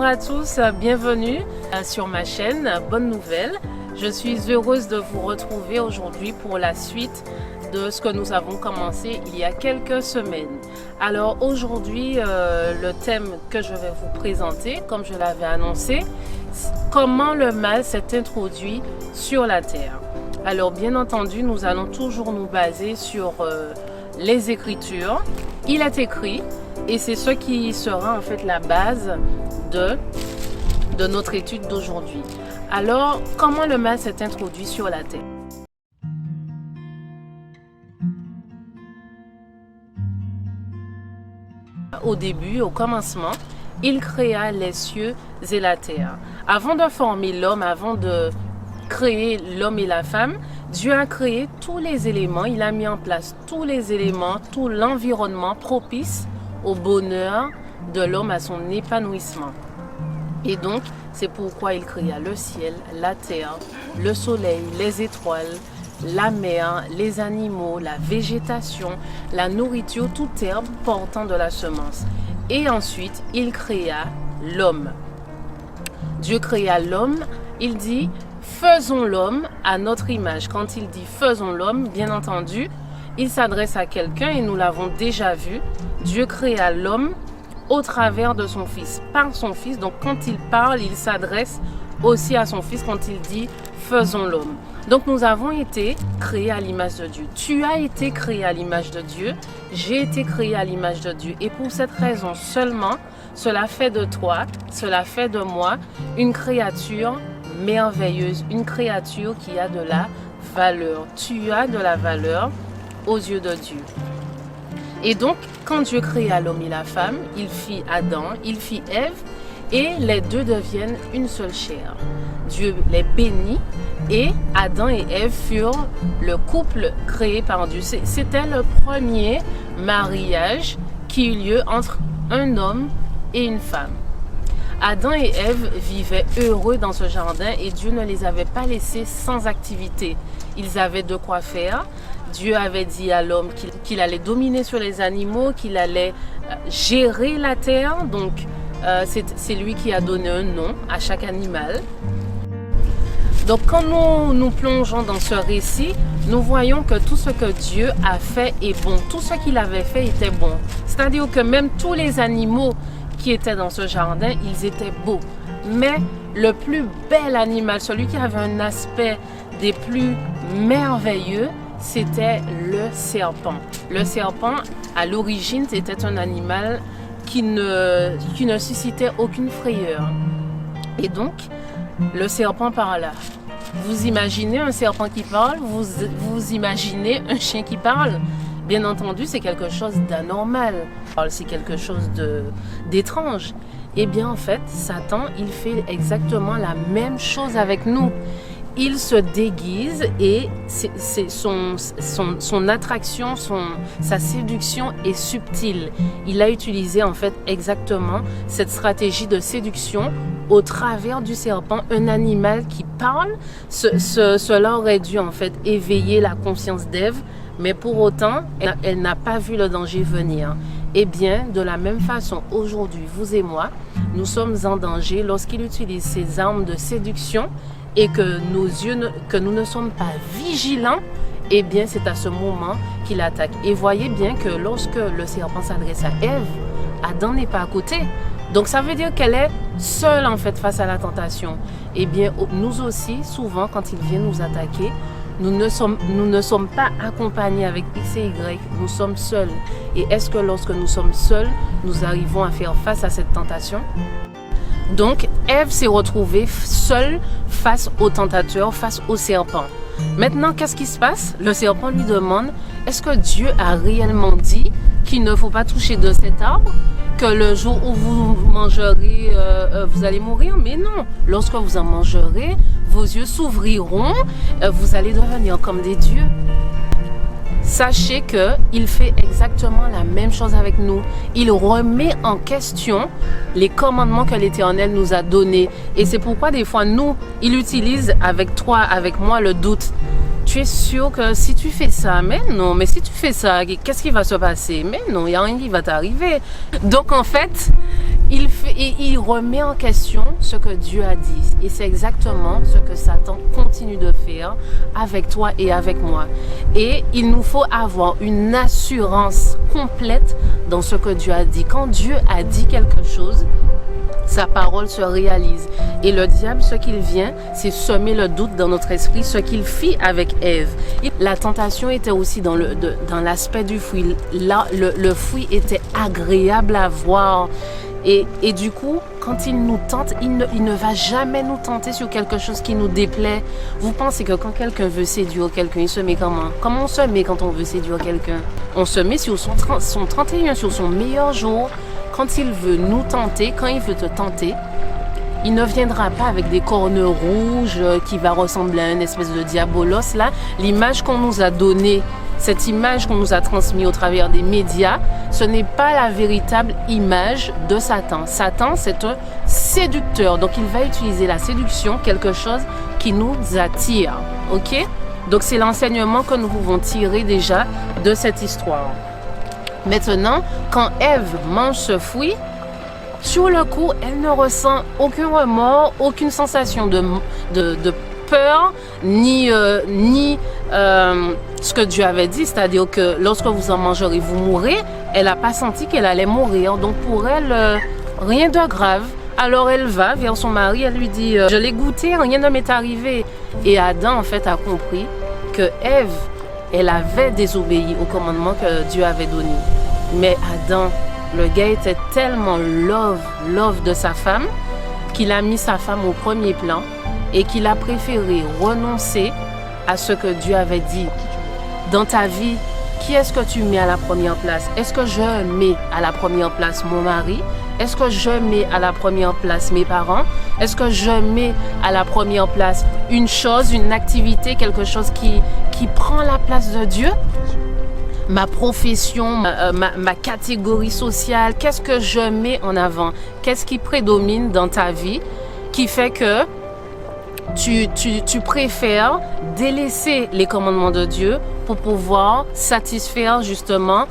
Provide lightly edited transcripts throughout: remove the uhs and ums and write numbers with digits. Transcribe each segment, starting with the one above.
à tous, bienvenue sur ma chaîne Bonne Nouvelle. Je suis heureuse de vous retrouver aujourd'hui pour la suite de ce que nous avons commencé il y a quelques semaines. Alors aujourd'hui, le thème que je vais vous présenter, comme je l'avais annoncé, comment le mal s'est introduit sur la terre. Alors bien entendu, nous allons toujours nous baser sur les Écritures. Il est écrit, et c'est ce qui sera en fait la base de notre étude d'aujourd'hui. Alors, comment le mal s'est introduit sur la terre? Au début, au commencement, il créa les cieux et la terre. Avant de former l'homme, avant de créer l'homme et la femme, Dieu a créé tous les éléments, il a mis en place tous les éléments, tout l'environnement propice au bonheur de l'homme, à son épanouissement. Et donc, c'est pourquoi il créa le ciel, la terre, le soleil, les étoiles, la mer, les animaux, la végétation, la nourriture, toute herbe portant de la semence. Et ensuite, il créa l'homme. Dieu créa l'homme, il dit « faisons l'homme à notre image ». Quand il dit « faisons l'homme », bien entendu, il s'adresse à quelqu'un et nous l'avons déjà vu. Dieu créa l'homme au travers de son Fils, par son Fils. Donc quand il parle, il s'adresse aussi à son Fils quand il dit « faisons l'homme ». Donc nous avons été créés à l'image de Dieu. Tu as été créé à l'image de Dieu. J'ai été créé à l'image de Dieu. Et pour cette raison seulement, cela fait de toi, cela fait de moi une créature merveilleuse, une créature qui a de la valeur. Tu as de la valeur aux yeux de Dieu. Et donc, quand Dieu créa l'homme et la femme, il fit Adam, il fit Ève, et les deux deviennent une seule chair. Dieu les bénit, et Adam et Ève furent le couple créé par Dieu. C'était le premier mariage qui eut lieu entre un homme et une femme. Adam et Ève vivaient heureux dans ce jardin et Dieu ne les avait pas laissés sans activité. Ils avaient de quoi faire. Dieu avait dit à l'homme qu'il allait dominer sur les animaux, qu'il allait gérer la terre. Donc, c'est lui qui a donné un nom à chaque animal. Donc, quand nous plongeons dans ce récit, nous voyons que tout ce que Dieu a fait est bon. Tout ce qu'il avait fait était bon. C'est-à-dire que même tous les animaux qui étaient dans ce jardin, ils étaient beaux. Mais le plus bel animal, celui qui avait un aspect des plus merveilleux, c'était le serpent. Le serpent, à l'origine, c'était un animal qui ne suscitait aucune frayeur. Et donc, le serpent parla. Vous imaginez un serpent qui parle? Vous imaginez un chien qui parle? Bien entendu, c'est quelque chose d'anormal. C'est quelque chose d'étrange. Eh bien, en fait, Satan, il fait exactement la même chose avec nous. Il se déguise et son attraction, sa séduction est subtile. Il a utilisé en fait exactement cette stratégie de séduction au travers du serpent, un animal qui parle. Cela aurait dû en fait éveiller la conscience d'Ève, mais pour autant, elle n'a pas vu le danger venir. Eh bien, de la même façon, aujourd'hui, vous et moi, nous sommes en danger lorsqu'il utilise ces armes de séduction et que nous ne sommes pas vigilants. Eh bien, c'est à ce moment qu'il attaque. Et voyez bien que lorsque le serpent s'adresse à Ève, Adam n'est pas à côté. Donc, ça veut dire qu'elle est seule, en fait, face à la tentation. Eh bien, nous aussi, souvent, quand il vient nous attaquer, nous ne sommes pas accompagnés avec X et Y, nous sommes seuls. Et est-ce que lorsque nous sommes seuls, nous arrivons à faire face à cette tentation? Donc, Ève s'est retrouvée seule face au tentateur, face au serpent. Maintenant, qu'est-ce qui se passe? Le serpent lui demande, est-ce que Dieu a réellement dit qu'il ne faut pas toucher de cet arbre? Que le jour où vous mangerez, vous allez mourir? Mais non, lorsque vous en mangerez, vos yeux s'ouvriront, vous allez devenir comme des dieux. Sachez qu'il fait exactement la même chose avec nous. Il remet en question les commandements que l'Éternel nous a donnés. Et c'est pourquoi des fois, il utilise avec toi, avec moi, le doute. Tu es sûr que si tu fais ça, mais non, mais si tu fais ça, qu'est-ce qui va se passer? Mais non, il n'y a rien qui va t'arriver. Donc en fait, il remet en question ce que Dieu a dit. Et c'est exactement ce que Satan continue de faire avec toi et avec moi. Et il nous faut avoir une assurance complète dans ce que Dieu a dit. Quand Dieu a dit quelque chose, sa parole se réalise. Et le diable, ce qu'il vient, c'est semer le doute dans notre esprit, ce qu'il fit avec Ève. La tentation était aussi dans l'aspect du fruit. Là, le fruit était agréable à voir. Et du coup, quand il nous tente, il ne va jamais nous tenter sur quelque chose qui nous déplaît. Vous pensez que quand quelqu'un veut séduire quelqu'un, il se met comment? Comment on se met quand on veut séduire quelqu'un? On se met sur son 31, sur son meilleur jour. Quand il veut nous tenter, quand il veut te tenter, il ne viendra pas avec des cornes rouges qui va ressembler à une espèce de diabolos. Là, l'image qu'on nous a donnée, cette image qu'on nous a transmise au travers des médias, ce n'est pas la véritable image de Satan. Satan, c'est un séducteur. Donc, il va utiliser la séduction, quelque chose qui nous attire. OK? Donc, c'est l'enseignement que nous pouvons tirer déjà de cette histoire. Maintenant, quand Ève mange ce fruit, sur le coup, elle ne ressent aucun remords, aucune sensation de peur, ni ce que Dieu avait dit, c'est-à-dire que lorsque vous en mangerez, vous mourrez. Elle n'a pas senti qu'elle allait mourir. Donc pour elle, rien de grave. Alors elle va vers son mari, elle lui dit « Je l'ai goûté, rien ne m'est arrivé. » Et Adam, en fait, a compris que Ève, elle avait désobéi au commandement que Dieu avait donné. Mais Adam, le gars était tellement love de sa femme qu'il a mis sa femme au premier plan et qu'il a préféré renoncer à ce que Dieu avait dit. Dans ta vie, qui est-ce que tu mets à la première place? Est-ce que je mets à la première place mon mari? Est-ce que je mets à la première place mes parents? Est-ce que je mets à la première place une chose, une activité, quelque chose qui prend la place de Dieu? Ma profession, ma catégorie sociale, qu'est-ce que je mets en avant? Qu'est-ce qui prédomine dans ta vie qui fait que tu préfères délaisser les commandements de Dieu pour pouvoir satisfaire justement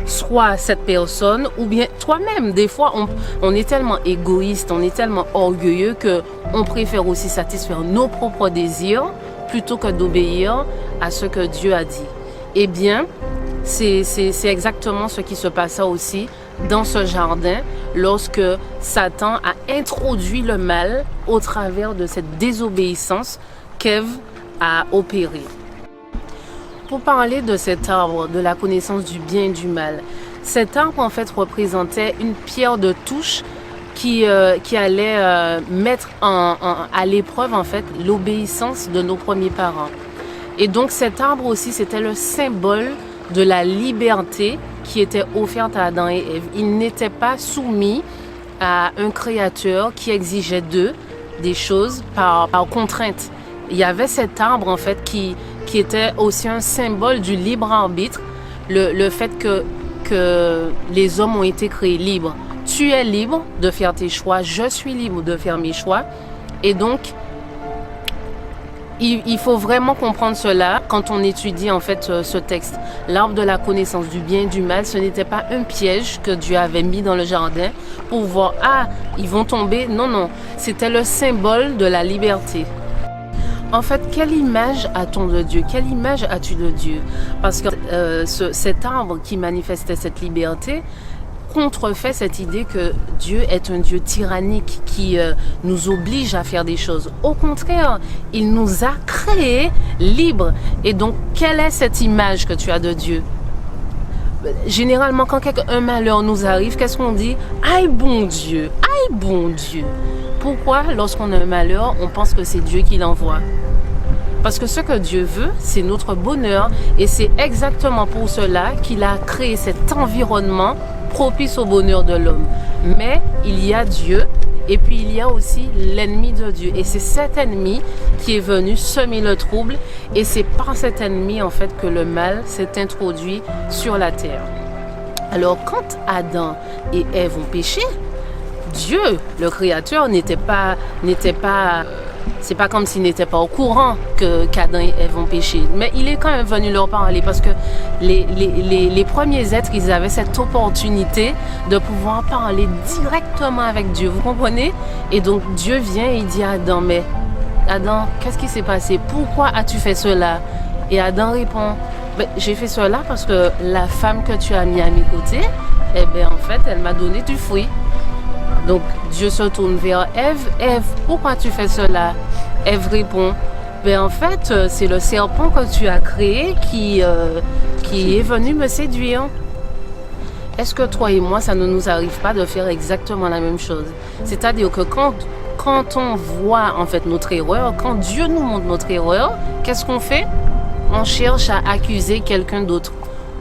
soit cette personne ou bien toi-même. Des fois, on est tellement égoïste, on est tellement orgueilleux qu'on préfère aussi satisfaire nos propres désirs plutôt que d'obéir à ce que Dieu a dit. Eh bien, c'est exactement ce qui se passa aussi dans ce jardin lorsque Satan a introduit le mal au travers de cette désobéissance qu'Ève a opérée. Pour parler de cet arbre, de la connaissance du bien et du mal, cet arbre en fait représentait une pierre de touche qui allait mettre à l'épreuve en fait l'obéissance de nos premiers parents. Et donc cet arbre aussi c'était le symbole de la liberté qui était offerte à Adam et Ève. Ils n'étaient pas soumis à un créateur qui exigeait d'eux des choses par contrainte. Il y avait cet arbre en fait qui était aussi un symbole du libre arbitre, le fait que les hommes ont été créés libres. Tu es libre de faire tes choix, je suis libre de faire mes choix. Et donc, il faut vraiment comprendre cela quand on étudie en fait ce texte. L'arbre de la connaissance du bien et du mal, ce n'était pas un piège que Dieu avait mis dans le jardin pour voir, ah, ils vont tomber. Non, non, c'était le symbole de la liberté. En fait, quelle image a-t-on de Dieu? Quelle image as-tu de Dieu? Parce que cet arbre qui manifestait cette liberté contrefait cette idée que Dieu est un Dieu tyrannique qui nous oblige à faire des choses. Au contraire, il nous a créés libres. Et donc, quelle est cette image que tu as de Dieu? Généralement, quand un malheur nous arrive, qu'est-ce qu'on dit? Aïe bon Dieu, aïe bon Dieu. Pourquoi, lorsqu'on a un malheur, on pense que c'est Dieu qui l'envoie? Parce que ce que Dieu veut, c'est notre bonheur. Et c'est exactement pour cela qu'il a créé cet environnement propice au bonheur de l'homme. Mais il y a Dieu et puis il y a aussi l'ennemi de Dieu. Et c'est cet ennemi qui est venu semer le trouble. Et c'est par cet ennemi en fait que le mal s'est introduit sur la terre. Alors quand Adam et Ève ont péché, Dieu, le Créateur, n'était pas C'est pas comme s'il n'était pas au courant qu'Adam et Ève ont péché. Mais il est quand même venu leur parler parce que les premiers êtres, ils avaient cette opportunité de pouvoir parler directement avec Dieu. Vous comprenez? Et donc Dieu vient et il dit à Adam, mais Adam, qu'est-ce qui s'est passé? Pourquoi as-tu fait cela? Et Adam répond, ben, j'ai fait cela parce que la femme que tu as mis à mes côtés, eh bien en fait, elle m'a donné du fruit. Donc Dieu se tourne vers Ève. Ève, pourquoi tu fais cela? Ève répond, ben en fait, c'est le serpent que tu as créé qui est venu me séduire. Est-ce que toi et moi, ça ne nous arrive pas de faire exactement la même chose? C'est-à-dire que quand on voit en fait notre erreur, quand Dieu nous montre notre erreur, qu'est-ce qu'on fait? On cherche à accuser quelqu'un d'autre.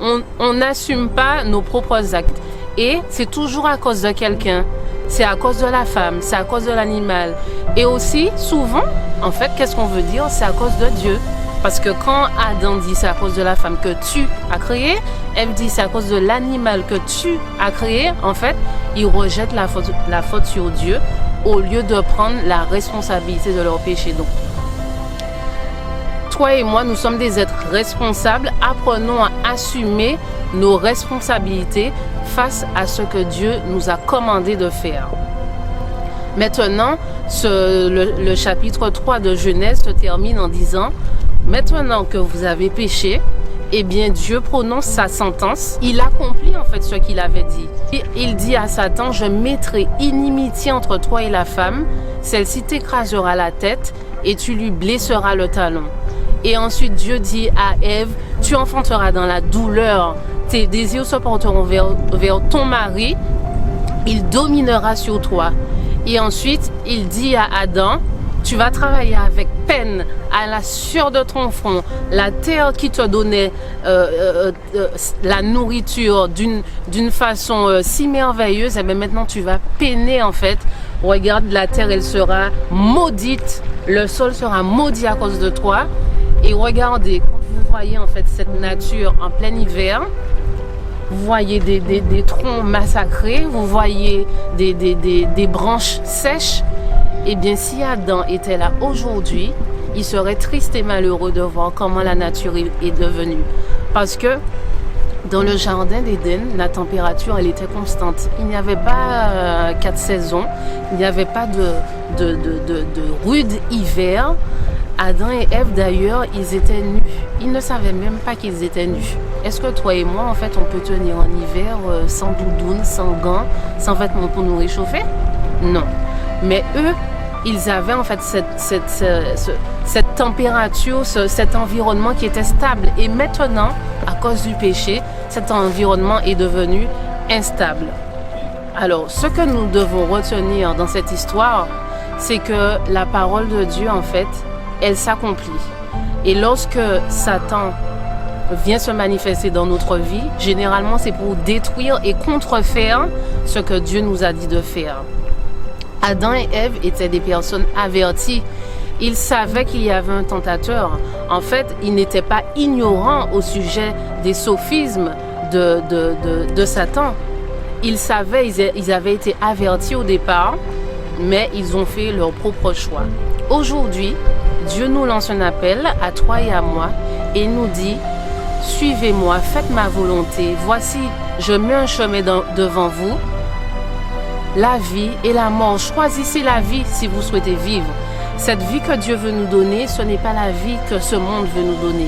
On n'assume pas nos propres actes. Et c'est toujours à cause de quelqu'un. C'est à cause de la femme, c'est à cause de l'animal. Et aussi, souvent, en fait, qu'est-ce qu'on veut dire? C'est à cause de Dieu. Parce que quand Adam dit c'est à cause de la femme que tu as créée, Ève dit c'est à cause de l'animal que tu as créé, en fait, ils rejettent la faute sur Dieu au lieu de prendre la responsabilité de leur péché. Donc, toi et moi, nous sommes des êtres responsables. Apprenons à assumer nos responsabilités face à ce que Dieu nous a commandé de faire. Maintenant, le chapitre 3 de Genèse se termine en disant « Maintenant que vous avez péché, eh bien Dieu prononce sa sentence. Il accomplit en fait ce qu'il avait dit. Il dit à Satan « Je mettrai inimitié entre toi et la femme, celle-ci t'écrasera la tête et tu lui blesseras le talon. » Et ensuite Dieu dit à Ève « Tu enfanteras dans la douleur. Tes désirs se porteront vers ton mari, il dominera sur toi. » Et ensuite, il dit à Adam, tu vas travailler avec peine à la sueur de ton front, la terre qui te donnait la nourriture d'une façon si merveilleuse, et bien maintenant tu vas peiner en fait. Regarde, la terre elle sera maudite, le sol sera maudit à cause de toi. Et regardez, quand vous voyez en fait cette nature en plein hiver, vous voyez des troncs massacrés, vous voyez des branches sèches. Eh bien, si Adam était là aujourd'hui, il serait triste et malheureux de voir comment la nature est devenue. Parce que dans le jardin d'Éden, la température, elle était constante. Il n'y avait pas 4 saisons, il n'y avait pas de rude hiver. Adam et Ève, d'ailleurs, ils étaient nus. Ils ne savaient même pas qu'ils étaient nus. Est-ce que toi et moi, en fait, on peut tenir en hiver sans doudoune, sans gants, sans vêtements pour nous réchauffer? Non. Mais eux, ils avaient en fait cette température, cet environnement qui était stable. Et maintenant, à cause du péché, cet environnement est devenu instable. Alors, ce que nous devons retenir dans cette histoire, c'est que la parole de Dieu, en fait, elle s'accomplit. Et lorsque Satan vient se manifester dans notre vie, généralement c'est pour détruire et contrefaire ce que Dieu nous a dit de faire. Adam et Ève étaient des personnes averties. Ils savaient qu'il y avait un tentateur. En fait, ils n'étaient pas ignorants au sujet des sophismes de Satan. Ils savaient, ils avaient été avertis au départ, mais ils ont fait leur propre choix. Aujourd'hui, Dieu nous lance un appel à toi et à moi et nous dit « Suivez-moi, faites ma volonté. Voici, je mets un chemin devant vous. La vie et la mort. Choisissez la vie si vous souhaitez vivre. Cette vie que Dieu veut nous donner, ce n'est pas la vie que ce monde veut nous donner.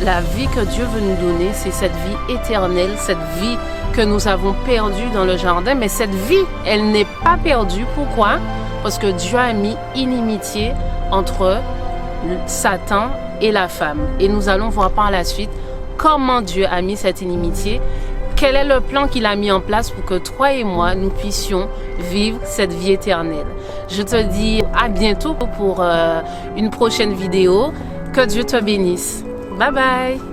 La vie que Dieu veut nous donner, c'est cette vie éternelle, cette vie que nous avons perdue dans le jardin. Mais cette vie, elle n'est pas perdue. Pourquoi? Parce que Dieu a mis inimitié entre Satan et la femme. Et nous allons voir par la suite comment Dieu a mis cette inimitié. Quel est le plan qu'il a mis en place pour que toi et moi, nous puissions vivre cette vie éternelle. Je te dis à bientôt pour une prochaine vidéo. Que Dieu te bénisse. Bye bye.